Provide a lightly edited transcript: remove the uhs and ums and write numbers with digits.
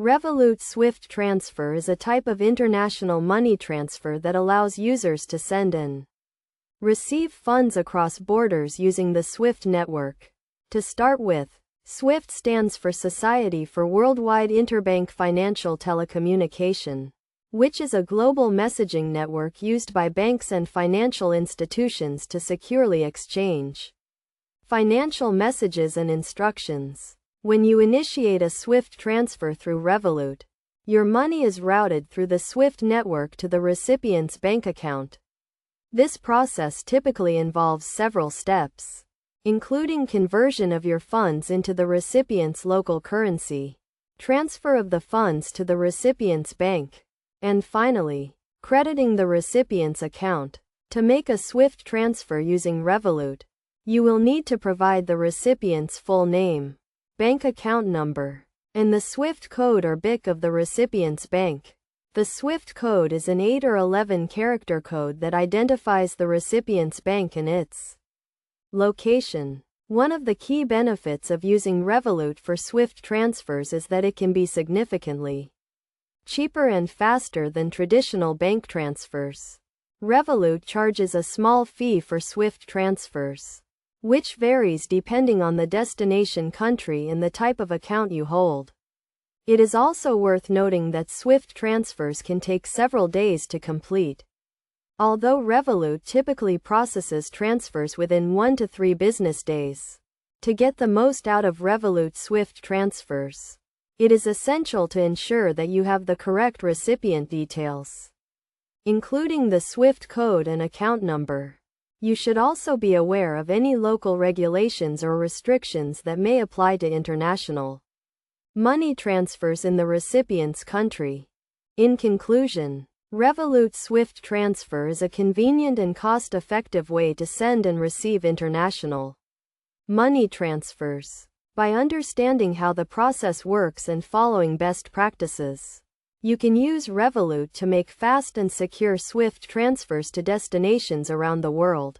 Revolut SWIFT transfer is a type of international money transfer that allows users to send and receive funds across borders using the SWIFT network. To start with, SWIFT stands for Society for Worldwide Interbank Financial Telecommunication, which is a global messaging network used by banks and financial institutions to securely exchange financial messages and instructions. When you initiate a SWIFT transfer through Revolut, your money is routed through the SWIFT network to the recipient's bank account. This process typically involves several steps, including conversion of your funds into the recipient's local currency, transfer of the funds to the recipient's bank, and finally, crediting the recipient's account. To make a SWIFT transfer using Revolut, you will need to provide the recipient's full name, bank account number, and the SWIFT code or BIC of the recipient's bank. The SWIFT code is an 8 or 11 character code that identifies the recipient's bank and its location. One of the key benefits of using Revolut for SWIFT transfers is that it can be significantly cheaper and faster than traditional bank transfers. Revolut charges a small fee for SWIFT transfers, which varies depending on the destination country and the type of account you hold. It is also worth noting that SWIFT transfers can take several days to complete, although Revolut typically processes transfers within 1 to 3 business days. To get the most out of Revolut SWIFT transfers, it is essential to ensure that you have the correct recipient details, including the SWIFT code and account number. You should also be aware of any local regulations or restrictions that may apply to international money transfers in the recipient's country. In conclusion, Revolut SWIFT transfer is a convenient and cost-effective way to send and receive international money transfers. By understanding how the process works and following best practices, you can use Revolut to make fast and secure SWIFT transfers to destinations around the world.